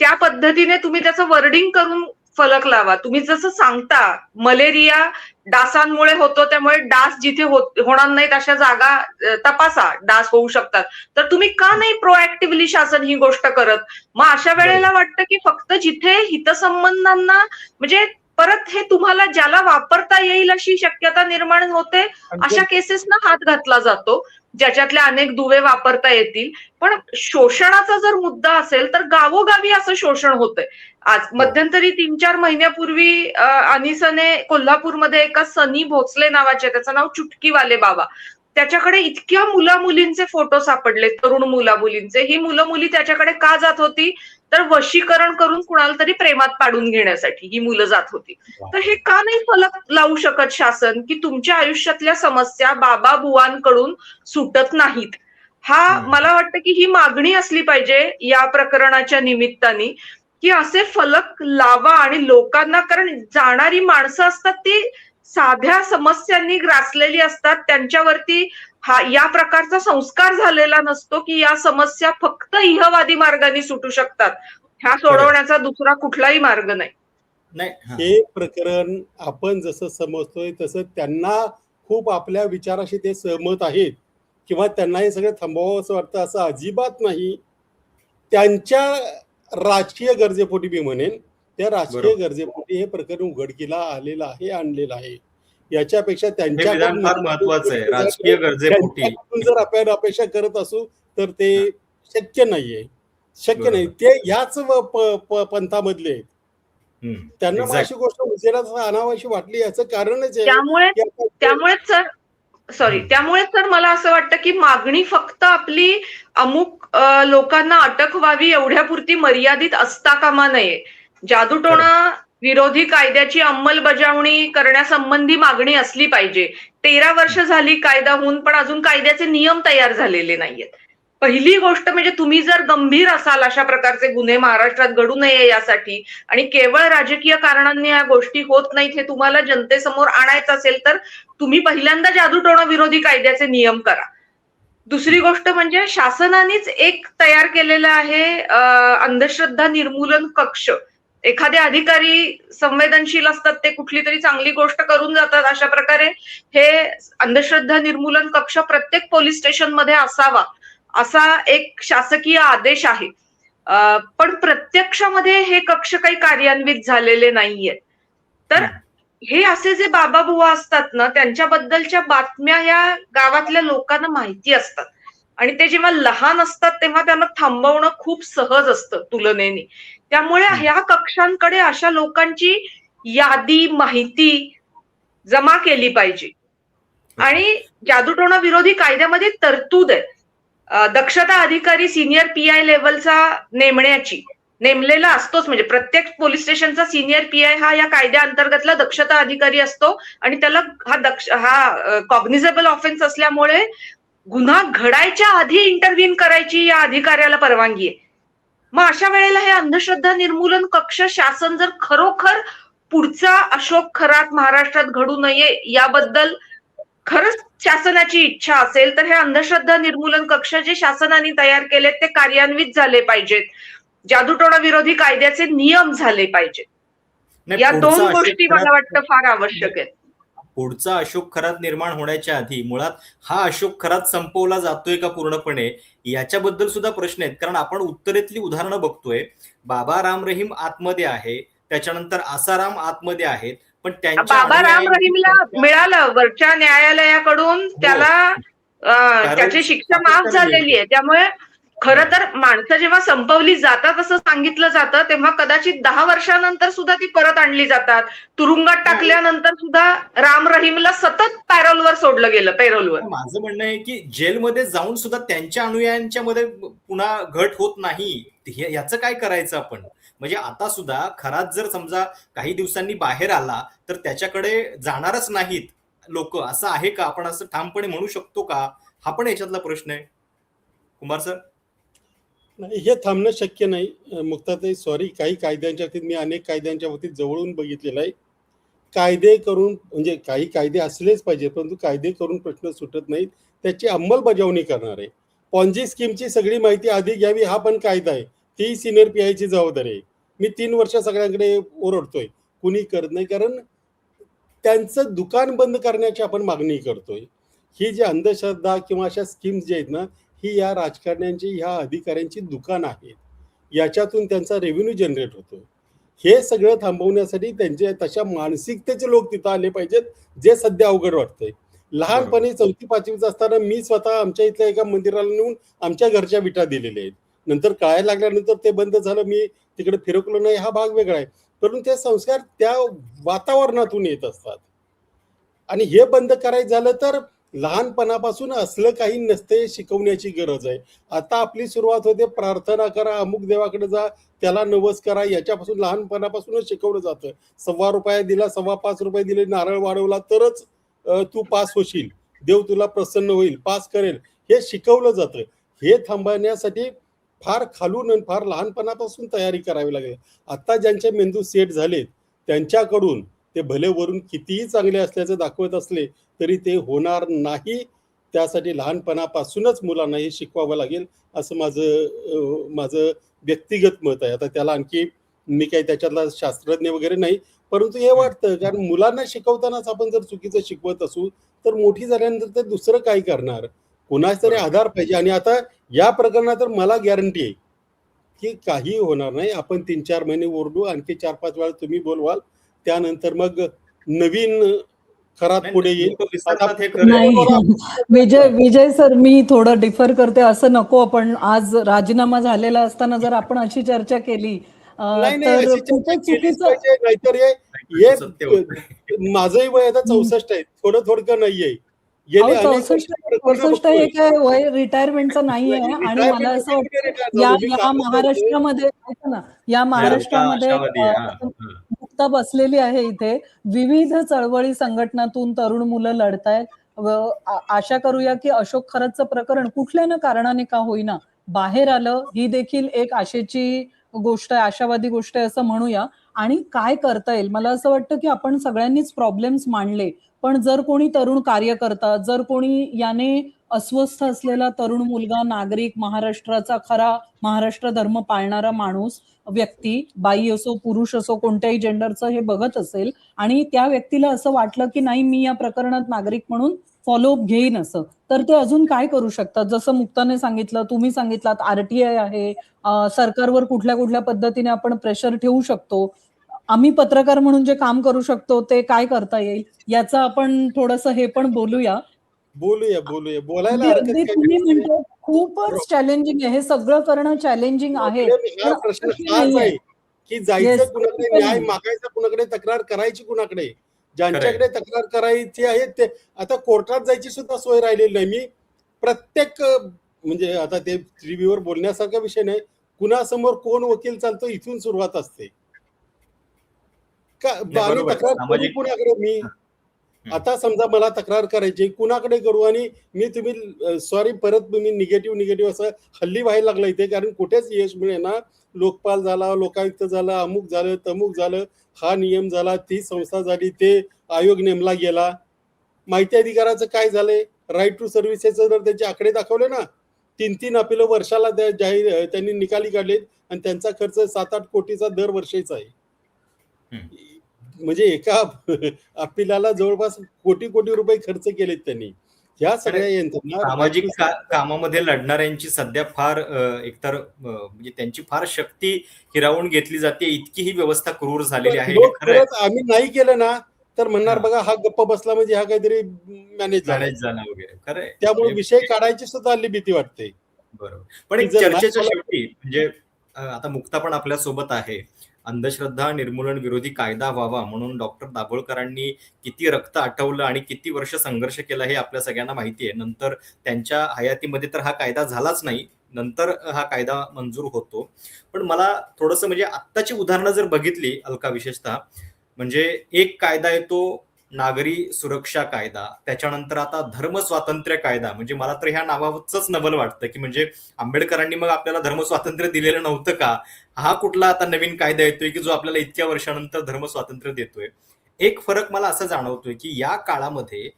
त्या पद्धतीने तुम्ही त्याचं वर्डिंग करून फलक लावा. तुम्ही जसं सांगता मलेरिया डासांमुळे होतो, त्यामुळे डास जिथे होणार नाहीत अशा जागा तपासा, डास होऊ शकतात. तर तुम्ही का नाही प्रोएक्टिव्हली शासन ही गोष्ट करत? मग अशा वेळेला वाटतं की फक्त जिथे हितसंबंधांना म्हणजे परत हे तुम्हाला ज्याला वापरता येईल अशी शक्यता निर्माण होते अशा केसेसना हात घातला जातो, ज्याच्यातले अनेक दुवे वापरता येतील. पण शोषणाचा जर मुद्दा असेल तर गावोगावी असं शोषण होतंय. आज मध्यंतरी 3-4 महिन्यापूर्वी अनिसने कोल्हापूरमध्ये एका सनी भोसले नावाचे, त्याचं नाव चुटकीवाले बाबा, त्याच्याकडे इतक्या मुला मुलींचे फोटो सापडले, तरुण मुला मुलींचे. ही मुलं मुली त्याच्याकडे का जात होती तर वशीकरण करून कुणाला तरी प्रेमात पाडून घेण्यासाठी ही मुलं जात होती. तर हे का नाही फलक लावू शकत शासन की तुमच्या आयुष्यातल्या समस्या बाबा बुवांकडून सुटत नाहीत? हा मला वाटतं की ही मागणी असली पाहिजे या प्रकरणाच्या निमित्ताने की असे फलक लावा आणि लोकांना, कारण जाणारी माणसं असतात ती साध्या समस्यांनी ग्रासलेली असतात, त्यांच्यावरती या प्रकारचा संस्कार झालेला नसतो की या समस्या फक्त इहवादी मार्गाने सुटू शकतात. ह्या सोडवण्याचा दुसरा कुठलाही मार्ग नाही. नाही हा हे प्रकरण आपण जसं समजतोय तसं त्यांना खूप आपल्या विचाराशी ते सहमत आहेत किंवा त्यांना हे सगळं थांबवावं असं वाटतं असं अजिबात नाही. त्यांच्या राजकीय गरजेपोटी मी म्हणेन, त्या राजकीय बरोबर. गरजेपोटी हे प्रकरण उघडकीला आलेलं आहे, आणलेलं आहे. याच्यापेक्षा हे विधान त्यांच्याकडून फार महत्वाचं आहे. राजकीय गरजेपोटी. त्यांच्याकडून जर आपण अपेक्षा करत असू तर ते हा, शक्य नाहीये. शक्य नाही. बरोबर. ते ह्याच पंथामधले आहेत. त्यांना मग अशी एक्झॅक्ट. गोष्ट उशिरा आणावीशी वाटली याचं कारणच आहे त्यामुळे की आता त्यामुळेच सर त्यामुळेच तर मला असं वाटतं की मागणी फक्त आपली अमुक लोकांना अटक व्हावी एवढ्यापुरती मर्यादित असता कामा नये. जादूटोणा विरोधी कायद्याची अंमलबजावणी करण्यासंबंधी मागणी असली पाहिजे. 13 वर्ष झाली कायदा होऊन पण अजून कायद्याचे नियम तयार झालेले नाहीयेत. पहिली गोष्ट म्हणजे तुम्ही जर गंभीर असाल अशा प्रकारचे गुन्हे महाराष्ट्रात घडू नये यासाठी आणि केवळ राजकीय कारणांनी या गोष्टी होत नाहीत हे तुम्हाला जनतेसमोर आणायचं असेल तर तुम्ही पहिल्यांदा जादूटोणा विरोधी कायद्याचे नियम करा. दुसरी गोष्ट म्हणजे शासनानेच एक तयार केलेलं आहे अंधश्रद्धा निर्मूलन कक्ष. एखादे अधिकारी संवेदनशील असतात ते कुठली तरी चांगली गोष्ट करून जातात अशा प्रकारे हे अंधश्रद्धा निर्मूलन कक्ष प्रत्येक पोलीस स्टेशन मध्ये असावा असा एक शासकीय आदेश आहे. पण प्रत्यक्षामध्ये हे कक्ष काही कार्यान्वित झालेले नाहीये. तर हे असे जे बाबा बुवा असतात ना त्यांच्याबद्दलच्या बातम्या ह्या गावातल्या लोकांना माहिती असतात आणि ते जेव्हा लहान असतात तेव्हा त्यांना थांबवणं खूप सहज असतं तुलनेने. त्यामुळे ह्या कक्षांकडे अशा लोकांची यादी माहिती जमा केली पाहिजे. आणि जादूटोणा विरोधी कायद्यामध्ये तरतूद आहे दक्षता अधिकारी सिनियर पीआय लेवलचा नेमलेला असतोच. म्हणजे प्रत्येक पोलीस स्टेशनचा सिनियर पीआय हा या कायद्या अंतर्गतला दक्षता अधिकारी असतो आणि त्याला हा कॉग्निझेबल ऑफेन्स असल्यामुळे गुन्हा घडायच्या आधी इंटरव्हीन करायची या अधिकाऱ्याला परवानगी आहे. मग अशा वेळेला हे अंधश्रद्धा निर्मूलन कक्ष शासन जर खरोखर पुढचा अशोक खरात महाराष्ट्रात घडू नये याबद्दल खरंच शासनाची इच्छा असेल तर हे अंधश्रद्धा निर्मूलन कक्ष जे शासनाने तयार केलेत ते कार्यान्वित झाले पाहिजेत. जादूटोणा विरोधी कायद्याचे नियम झाले पाहिजेत. नाही, या पुढचा दोन अशोक गोष्टी खरात मला वाटतं फार आवश्यक आहेत. पुढचा अशोक खरात निर्माण होण्याच्या आधी मुळात हा अशोक खरात संपवला जातोय का पूर्णपणे याच्याबद्दल सुद्धा प्रश्न आहेत. कारण आपण उत्तरेतली उदाहरणं बघतोय. बाबा राम रहीम आतमध्ये आहे, त्याच्यानंतर आसाराम आतमध्ये आहेत, पण त्यांच्या बाबा राम अनुयायांची रहीमला संख्या मिळालं वरच्या न्यायालयाकडून त्याला त्याची शिक्षा माफ झालेली आहे. त्यामुळे खरं तर माणसं जेव्हा संपवली जातात असं सांगितलं जातं तेव्हा कदाचित 10 वर्षानंतर सुद्धा ती परत आणली जातात. तुरुंगात टाकल्यानंतर सुद्धा राम रहीमला सतत पॅरोलवर सोडलं गेलं, पेरोलवर. माझं म्हणणं आहे की जेलमध्ये जाऊन सुद्धा त्यांच्या अनुयायांच्या मध्ये पुन्हा घट होत नाही. याचं काय करायचं आपण? म्हणजे आता सुद्धा खरात जर समजा काही दिवसांनी बाहेर आला तर त्याच्याकडे जाणारच नाहीत लोक, असं आहे का? आपण असं ठामपणे म्हणू शकतो का? हा पण याच्यातला प्रश्न आहे कुमार सर. नाही, हे थांबणं शक्य नाही. मुक्ताताई सॉरी, काही कायद्यांच्या बाबतीत मी अनेक कायद्यांच्या बाबतीत जवळून बघितलेलं आहे. कायदे करून म्हणजे काही कायदे असलेच पाहिजे परंतु कायदे करून प्रश्न सुटत नाहीत, त्याची अंमलबजावणी करणार आहे. पॉन्जी स्कीमची सगळी माहिती आधी घ्यावी हा पण कायदा आहे. ती सिनियर पीआयची जबाबदारी आहे. मी 3 वर्ष सगळ्यांकडे ओरडतोय, कुणी करत नाही. कारण त्यांचं दुकान बंद करण्याची आपण मागणी करतोय. ही जी अंधश्रद्धा किंवा अशा स्कीम्स जे आहेत ना, ही या राजकारण्यांची ह्या अधिकाऱ्यांची दुकान आहेत. याच्यातून त्यांचा रेव्हेन्यू जनरेट होतो. हे सगळं थांबवण्यासाठी त्यांचे तशा मानसिकतेचे लोक तिथं आले पाहिजेत, जे सध्या अवघड वाटतंय. लहानपणी 4थी-5वीत असताना मी स्वतः आमच्या इथल्या एका मंदिराला नेऊन आमच्या घरच्या विटा दिलेल्या आहेत. नंतर कळायला लागल्यानंतर ते बंद झालं, मी तिकडे फिरकलो नाही, हा भाग वेगळा आहे. परंतु ते संस्कार त्या वातावरणातून येत असतात. आणि हे बंद करायचं झालं तर लहानपणापासून असलं काही नसते शिकवण्याची गरज आहे. आता आपली सुरुवात होते, प्रार्थना करा, अमुक देवाकडे जा, त्याला नवस करा, याच्यापासून लहानपणापासूनच शिकवलं जातं. ₹1.25 दिला, ₹5.25 दिले, नारळ वाढवला तरच तू पास होशील, देव तुला प्रसन्न होईल, पास करेल, हे शिकवलं जातं. हे थांबवण्यासाठी फार खालून आणि फार लहानपणापासून तयारी करावी लागेल. आता ज्यांचे मेंदू सेट झालेत त्यांच्याकडून ते भले वरून कितीही चांगले असल्याचं दाखवत असले तरी ते होणार नाही. त्यासाठी लहानपणापासूनच मुलांना हे शिकवावं लागेल असं माझं व्यक्तिगत मत आहे. आता त्याला आणखी मी काही त्याच्यातला शास्त्रज्ञ वगैरे नाही, परंतु हे वाटतं कारण मुलांना शिकवतानाच आपण जर चुकीचं शिकवत असू तर मोठी झाल्यानंतर ते दुसरं काय करणार, कुणाच तरी बरोबर. आधार पाहिजे. आणि आता या प्रकरणात तर मला गॅरंटी आहे की काही होणार नाही. आपण 3-4 महिने ओरडू, आणखी 4-5 वेळा तुम्ही बोलवाल, त्यानंतर मग नवीन खरात नाही, पुढे येईल. लोक आता विसरतात हे खरं आहे. नाही. विजय विजय सर, मी थोडं डिफर करते. असं नको, आपण आज राजीनामा झालेला असताना जर आपण अशी चर्चा केली नाही, नाही, तर अशी चर्चा खूपच केलीच चुकीचं. पाहिजे. नाहीतर नाही, हे सत्य होतं. माझंही वय आता 64 आहे. थोडं नाहीये. गेले अहो, अनेक वर्ष 64 प्रकरणं 64 हे बघतोय. काय वय रिटायरमेंटचं नाहीये. नाही, आणि मला रिटायरमेंट असं होईल की वाटतं रिटायर या झालो. मी या कालच सांगतोय. महाराष्ट्रामध्ये, ऐका ना, या नाही, अलका महाराष्ट्रामध्ये आशावादी आहे. हां, हां. मुक्ता बसलेली आहे इथे. विविध चळवळी संघटनातून तरुण मुलं लढतायत. आशा करूया की अशोक खरतचं प्रकरण कुठल्या ना कारणाने का होईना बाहेर आलं. ही देखील एक आशेची गोष्ट आहे, आशावादी गोष्ट आहे असं म्हणूया. आणि काय करता येईल, मला असं वाटतं की आपण सगळ्यांनीच प्रॉब्लेम्स मांडले, पण जर कोणी तरुण कार्यकर्ता, जर कोणी याने अस्वस्थ असलेला तरुण मुलगा, नागरिक, महाराष्ट्राचा खरा महाराष्ट्र धर्म पाळणारा माणूस, व्यक्ती, बाई असो पुरुष असो कोणत्याही जेंडरचं, हे बघत असेल आणि त्या व्यक्तीला असं वाटलं की नाही, मी या प्रकरणात नागरिक म्हणून फॉलोअप घेईन असं, तर ते अजून काय करू शकतात? जसं मुक्ताने सांगितलं, तुम्ही सांगितलात, आरटीआय आहे, सरकारवर कुठल्या कुठल्या पद्धतीने आपण प्रेशर ठेवू शकतो. आम्ही पत्रकार म्हणून जे काम करू शकतो ते काय करता येईल याचं आपण थोडंसं हे पण बोलूया. बोलूया, बोलायला अगदी हरकत अगदी काही तुम्ही नाही. म्हणतो खूपच चॅलेंजिंग आहे, हे सगळं करणं चॅलेंजिंग आहे, प्रॉब्लेम पण हा प्रश्न अशक्य हाच नाहीये. आहे की जायचं येस, कुणाकडे, अशक्य न्याय नाही. मागायचा कुणाकडे, तक्रार करायची कुणाकडे. खरंय. ज्यांच्याकडे तक्रार करायची आहे ते आता कोर्टात जायची सुद्धा सोय राहिलेली नाही. मी प्रत्येक म्हणजे आता ते टीव्हीवर बोलण्यासारखा विषय नाही. कुणासमोर कोण वकील चालतो इथून सुरुवात असते का नाही, आणि बरोबर आहे. तक्रार करू सामाजिक कुणाकडे मी. हं, हं. आता समजा मला तक्रार करायची, कुणाकडे करू? आणि मी तुम्ही सॉरी परत तुम्ही निगेटिव्ह असं हल्ली व्हायला लागलं इथे, कारण कुठेच यश मिळेना. लोकपाल झाला, लोकायुक्त झाला, अमुक झालं, तमुक झालं, हा नियम झाला, ती संस्था झाली, ते आयोग नेमला गेला. माहिती अधिकाराचं काय झालंय? राईट टू सर्व्हिसेसचं जर त्याचे आकडे दाखवले ना, 3-3 अपील वर्षाला जाहीर त्यांनी निकाली काढलेत आणि त्यांचा खर्च 7-8 कोटीचा दरवर्षीचा आहे. हं. म्हणजे एका अपिलाला जवळपास कोटी रुपये खर्च केलेत त्यांनी. ह्या आणि सगळ्या यंत्रणा राईट सामाजिक टू कामामध्ये लढणाऱ्यांची सध्या फार एकतर म्हणजे त्यांची फार शक्ती हिरावून घेतली जाते, इतकी ही व्यवस्था क्रूर झालेली आहे, हे लोक खरं आहे. खरंच आम्ही नाही केलं ना, तर म्हणणार हां, बघा हा गप्प बसला म्हणजे हा काहीतरी मॅनेज झालाय. मॅनेज झाला वगैरे. खरं आहे. त्यामुळे विषय म्हणजे काढायची सुद्धा हल्ली भीती वाटते, बरोबर. पण की एक जर नाही चर्चेच्या फॉलो. शेवटी म्हणजे आता मुक्ता पण आपल्या सोबत आहे. अंधश्रद्धा निर्मूलन विरोधी कायदा व्हावा म्हणून डॉक्टर दाभोळकरांनी किती रक्त आटवलं आणि किती वर्ष संघर्ष केला हे आपल्या सगळ्यांना माहिती आहे. नंतर त्यांच्या हयातीमध्ये तर हा कायदा झालाच नाही. नंतर हा कायदा मंजूर होतो. पण मला थोडंसं म्हणजे आत्ताची उदाहरणं जर बघितली अलका विशेषतः, म्हणजे एक कायदा येतो नागरी सुरक्षा कायदा, त्याच्यानंतर आता धर्म स्वातंत्र्य कायदा. म्हणजे मला तर ह्या नावाचंच नवल वाटतं, की म्हणजे आंबेडकरांनी मग आपल्याला धर्म स्वातंत्र्य दिलेलं नव्हतं का? हा कुठला आता नवीन कायदा येतोय की जो आपल्याला इतक्या वर्षानंतर धर्म स्वातंत्र्य देतोय? एक फरक मला असा जाणवतोय की या काळामध्ये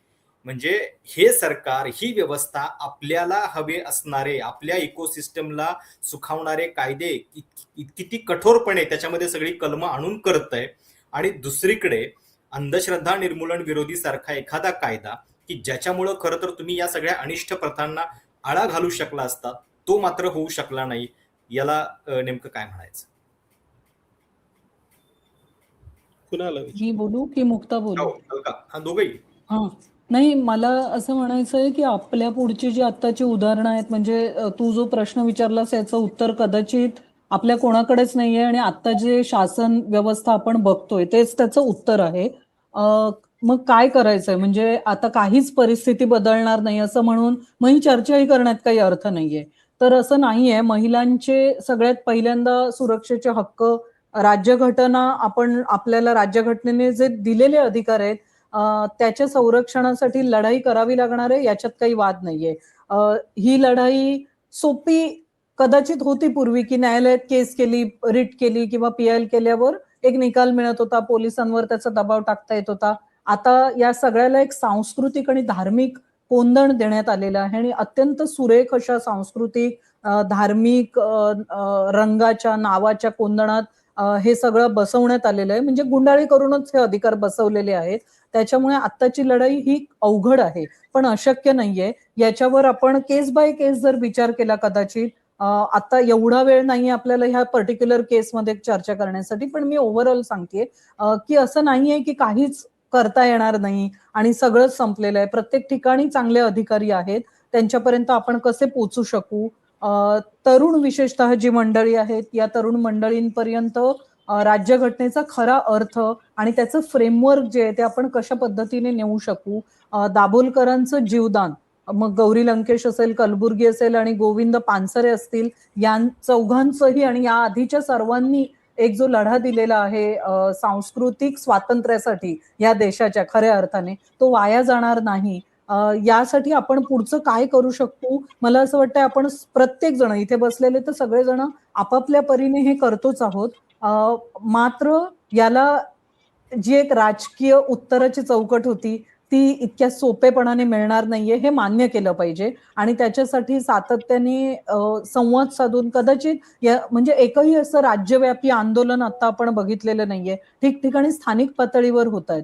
म्हणजे हे सरकार, ही व्यवस्था आपल्याला हवे असणारे, आपल्या इकोसिस्टमला सुखावणारे कायदे किती कठोरपणे त्याच्यामध्ये सगळी कलमं आणून करतंय. आणि दुसरीकडे अंधश्रद्धा निर्मूलन विरोधी सारखा एखादा कायदा की ज्याच्यामुळं खरं तर तुम्ही या सगळ्या अनिष्ट प्रथांना आळा घालू शकला असता, तो मात्र होऊ शकला नाही. याला नेमकं काय म्हणायचं? कुणाला मी बोलू की मुक्ता हो, बोलू? अलका. हा, दोघंही. हां. नाही, मला असं म्हणायचं आहे की आपल्या पुढची जी आत्ताची उदाहरणं आहेत, म्हणजे तू जो प्रश्न विचारलास याचं उत्तर कदाचित आपल्या कोणाकडेच नाहीये आणि आत्ता जे शासन व्यवस्था आपण बघतोय तेच त्याचं उत्तर आहे. मग काय करायचंय? म्हणजे आता काहीच परिस्थिती बदलणार नाही असं म्हणून मग ही चर्चाही करण्यात काही अर्थ नाहीये. तर असं नाहीये. महिलांचे सगळ्यात पहिल्यांदा सुरक्षेचे हक्क, राज्यघटना, आपण आपल्याला राज्यघटनेने जे दिलेले अधिकार आहेत त्याच्या संरक्षणासाठी लढाई करावी लागणार आहे, याच्यात काही वाद नाहीये. ही लढाई सोपी कदाचित होती पूर्वी, की न्यायालयात केस केली, रिट केली किंवा पीआयएल केल्यावर एक निकाल मिळत होता, पोलिसांवर त्याचा दबाव टाकता येत होता. आता या सगळ्याला एक सांस्कृतिक आणि धार्मिक कोंदण देण्यात आलेलं आहे आणि अत्यंत सुरेख अशा सांस्कृतिक धार्मिक रंगाच्या नावाच्या कोंदणात हे सगळं बसवण्यात आलेलं आहे. म्हणजे गुंडाळी करूनच हे अधिकार बसवलेले आहेत. त्याच्यामुळे आत्ताची लढाई ही अवघड आहे, पण अशक्य नाहीये. याच्यावर आपण केस बाय केस जर विचार केला कदाचित, आता एवढा वेळ नाहीये आपल्याला ह्या पर्टिक्युलर केसमध्ये चर्चा करण्यासाठी, पण मी ओव्हरऑल सांगतेय की असं नाहीये की काहीच करता येणार नाही आणि सगळंच संपलेलं आहे. प्रत्येक ठिकाणी चांगले अधिकारी आहेत, त्यांच्यापर्यंत आपण कसे पोहोचू शकू. तरुण विशेषतः जी मंडळी आहेत, या तरुण मंडळींपर्यंत राज्यघटनेचा खरा अर्थ आणि त्याचं फ्रेमवर्क जे आहे ते आपण कशा पद्धतीने नेऊ शकू. दाभोलकरांचं जीवदान, मग गौरी लंकेश असेल, कलबुर्गी असेल आणि गोविंद पानसरे असतील, या चौघांचंही आणि या आधीच्या सर्वांनी एक जो लढा दिलेला आहे सांस्कृतिक स्वातंत्र्यासाठी या देशाच्या खऱ्या अर्थाने, तो वाया जाणार नाही. यासाठी आपण पुढचं काय करू शकतो, मला असं वाटतं आपण प्रत्येक जण इथे बसलेले तर सगळेजण आपापल्या परीने हे करतोच आहोत. मात्र याला जी एक राजकीय उत्तराची चौकट होती ती इतक्या सोपेपणाने मिळणार नाहीये, हे मान्य केलं पाहिजे. आणि त्याच्यासाठी सातत्याने संवाद साधून कदाचित म्हणजे एकही असं राज्यव्यापी आंदोलन आता आपण बघितलेलं नाहीये. ठिकठिकाणी स्थानिक पातळीवर होत आहेत.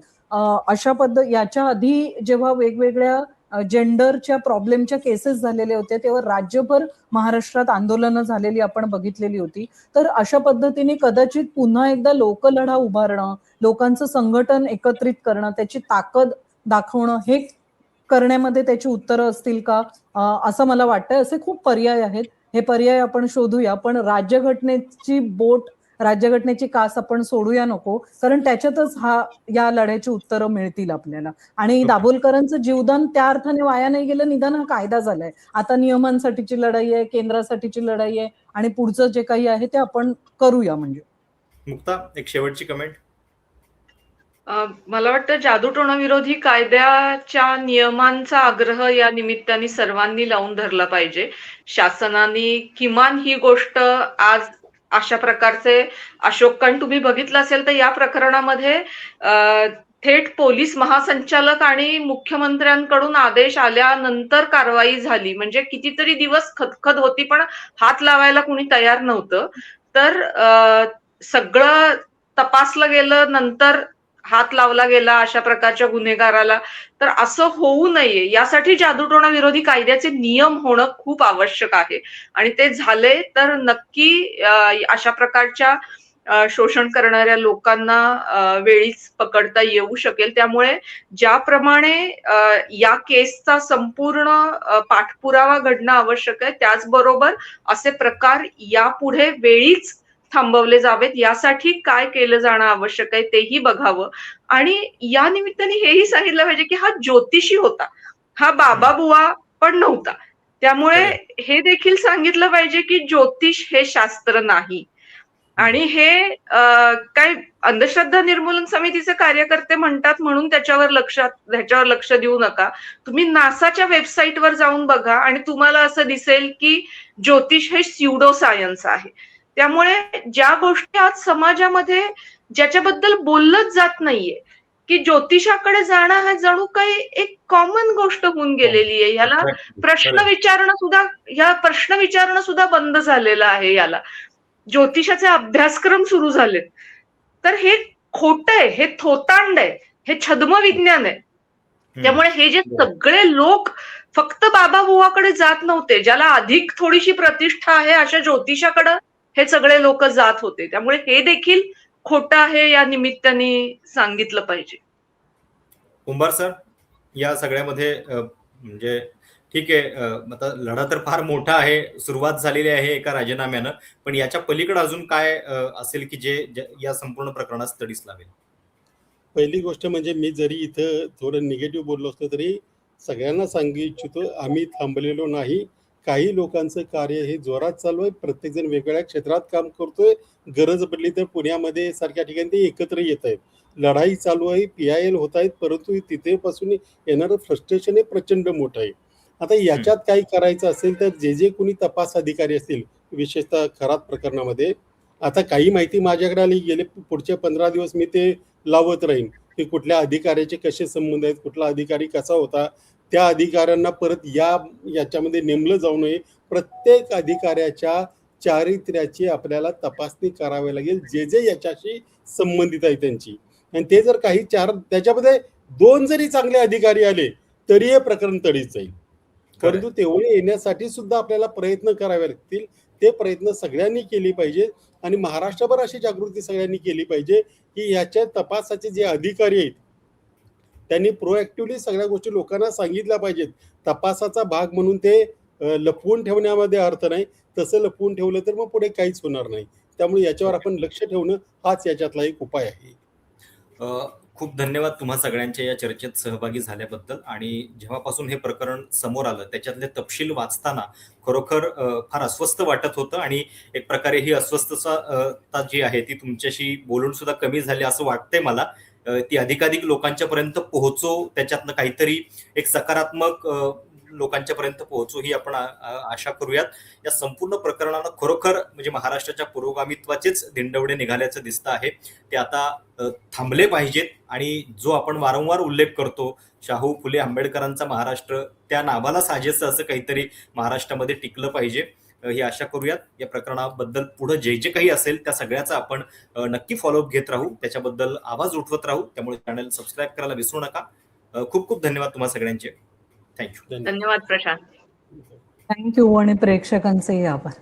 अशा याच्या आधी जेव्हा वेगवेगळ्या जेंडरच्या प्रॉब्लेमच्या केसेस झालेल्या होत्या तेव्हा राज्यभर महाराष्ट्रात आंदोलनं झालेली आपण बघितलेली होती. तर अशा पद्धतीने कदाचित पुन्हा एकदा लोकलढा उभारणं, लोकांचं संघटन एकत्रित करणं, त्याची ताकद दाखवणं, हे करण्यामध्ये त्याची उत्तरं असतील का, असं मला वाटतंय. असे खूप पर्याय आहेत, हे पर्याय आपण शोधूया, पण राज्यघटनेची कास आपण सोडूया नको, कारण त्याच्यातच या लढ्याची उत्तरं मिळतील आपल्याला. आणि दाभोलकरांचं जीवदान त्या अर्थाने वाया नाही गेलं, निदान हा कायदा झालाय. आता नियमांसाठीची लढाई आहे, केंद्रासाठीची लढाई आहे आणि पुढचं जे काही आहे ते आपण करूया. म्हणजे मुक्ता, एक शेवटची कमेंट. मला वाटतं जादूटोणा विरोधी कायद्याच्या नियमांचा आग्रह या निमित्ताने सर्वांनी लावून धरला पाहिजे. शासनाने किमान ही गोष्ट आज अशा प्रकारचे अशोक, कारण तुम्ही बघितलं असेल तर या प्रकरणामध्ये थेट पोलीस महासंचालक आणि मुख्यमंत्र्यांकडून आदेश आल्यानंतर कारवाई झाली. म्हणजे कितीतरी दिवस खदखद होती, पण हात लावायला कुणी तयार नव्हतं. तर सगळं तपासलं गेलं, नंतर हात लावला गेला अशा प्रकारच्या गुन्हेगाराला. तर असं होऊ नये यासाठी जादूटोणा विरोधी कायद्याचे नियम होणं खूप आवश्यक आहे. आणि ते झाले तर नक्की अशा प्रकारच्या शोषण करणाऱ्या लोकांना वेळीच पकडता येऊ शकेल. त्यामुळे ज्याप्रमाणे या केसचा संपूर्ण पाठपुरावा घडणं आवश्यक आहे, त्याचबरोबर असे प्रकार यापुढे वेळीच थांबवले जावेत यासाठी काय केलं जाणं आवश्यक आहे तेही बघावं. आणि या निमित्ताने हेही सांगितलं पाहिजे की हा ज्योतिषी होता, हा बाबा बुवा पण नव्हता. त्यामुळे हे देखील सांगितलं पाहिजे की ज्योतिष हे शास्त्र नाही. आणि हे काय अंधश्रद्धा निर्मूलन समितीचे कार्यकर्ते म्हणतात म्हणून त्याच्यावर लक्ष देऊ नका. तुम्ही नासाच्या वेबसाईटवर जाऊन बघा आणि तुम्हाला असं दिसेल की ज्योतिष हे स्युडो सायन्स आहे. त्यामुळे ज्या गोष्टी आज समाजामध्ये ज्याच्याबद्दल बोललंच जात नाहीये, की ज्योतिषाकडे जाणं हा जणू काही एक कॉमन गोष्ट होऊन गेलेली आहे. ह्याला प्रश्न विचारणं सुद्धा बंद झालेलं आहे. याला ज्योतिषाचे अभ्यासक्रम सुरू झालेत. तर हे खोटं आहे, हे थोतांड आहे, हे छद्म विज्ञान आहे. त्यामुळे हे जे सगळे लोक फक्त बाबा बुवाकडे जात नव्हते, ज्याला अधिक थोडीशी प्रतिष्ठा आहे अशा ज्योतिषाकडे हे सगळे लोक जात होते. त्यामुळे हे देखील खोटं आहे, या निमित्ताने सांगितलं पाहिजे. कुंभार सर, या सगळ्यामध्ये म्हणजे ठीक आहे, आता लढा तर फार मोठा आहे, सुरुवात झालेली आहे एका राजीनाम्यानं, पण याच्या पलीकडे अजून काय असेल की जे या संपूर्ण प्रकरणात तडीस लावेल? पहिली गोष्ट म्हणजे मी जरी इथं थोडं निगेटिव्ह बोललो असतो तरी सगळ्यांना सांगू इच्छितो, आम्ही थांबलेलो नाही. काही लोकांचं कार्य हे जोरात चालू आहे, प्रत्येकजण वेगवेगळ्या क्षेत्रात काम करतोय. गरज पडली तर पुण्यामध्ये सारख्या ठिकाणी ते एकत्र येत आहेत. लढाई चालू आहे, PIL होत आहेत, परंतु तिथे पासून येणारं फ्रस्ट्रेशन हे प्रचंड मोठं आहे. आता याच्यात काही करायचं असेल तर जे कोणी तपास अधिकारी असतील, विशेषतः खरात प्रकरणामध्ये, आता काही माहिती माझ्याकडे आली, गेले पुढचे 15 दिवस मी ते लावत राहीन की कुठल्या अधिकाऱ्याचे कसे संबंध आहेत, कुठला अधिकारी कसा होता, त्या अधिकाऱ्यांना परत याच्यामध्ये नेमलं जाऊ नये. प्रत्येक अधिकाऱ्याच्या चारित्र्याची आपल्याला तपासणी करावी लागेल, जे जे याच्याशी संबंधित आहे त्यांची. आणि ते जर काही त्याच्यामध्ये 2 जरी चांगले अधिकारी आले तरी हे प्रकरण तडीत जाईल. परंतु तेवढे येण्यासाठी सुद्धा आपल्याला प्रयत्न करावे लागतील. ते प्रयत्न सगळ्यांनी केली पाहिजे आणि महाराष्ट्रभर अशी जागृती सगळ्यांनी केली पाहिजे की ह्याच्या तपासाचे जे अधिकारी आहेत त्यांनी प्रोएक्टिव्हली सगळ्या गोष्टी लोकांना सांगितल्या पाहिजेत. तपासाचा भाग म्हणून ते लपवून ठेवण्यामध्ये अर्थ नाही. तसं लपवून ठेवलं तर मग पुढे काहीच होणार नाही. त्यामुळे याच्यावर आपण लक्ष ठेवणं हाच याच्यातला एक उपाय आहे. खूप धन्यवाद तुम्हा सगळ्यांच्या या चर्चेत सहभागी झाल्याबद्दल. आणि जेव्हापासून हे प्रकरण समोर आलं त्याच्यातले तपशील वाचताना खरोखर फार अस्वस्थ वाटत होतं आणि एक प्रकारे ही अस्वस्थता जी आहे ती तुमच्याशी बोलून सुद्धा कमी झाली असं वाटतंय मला. ती अधिकाधिक लोकांच्या पर्यंत पोहोचो, त्याच्यातनं काहीतरी एक सकारात्मक लोकांच्या पर्यंत पोहोचू ही आपण आशा करूयात. या संपूर्ण प्रकरणानं खरोखर म्हणजे महाराष्ट्राच्या पुरोगामित्वाचेच दिंडवडे निघाल्याचं दिसतं आहे. ते आता थांबले पाहिजेत आणि जो आपण वारंवार उल्लेख करतो शाहू फुले आंबेडकरांचा महाराष्ट्र, त्या नावाला साजेसं असं काहीतरी महाराष्ट्रामध्ये टिकलं पाहिजे ही आशा करूयात. या प्रकरणाबद्दल पुढे जे जे काही असेल त्या सगळ्याचा आपण नक्की फॉलोअप घेत राहू, त्याच्याबद्दल आवाज उठवत राहू. त्यामुळे चॅनल सबस्क्राईब करायला विसरू नका. खूप खूप धन्यवाद तुम्हा सगळ्यांचे. थँक्यू. धन्यवाद प्रशांत. थँक्यू आणि प्रेक्षकांचेही आभार.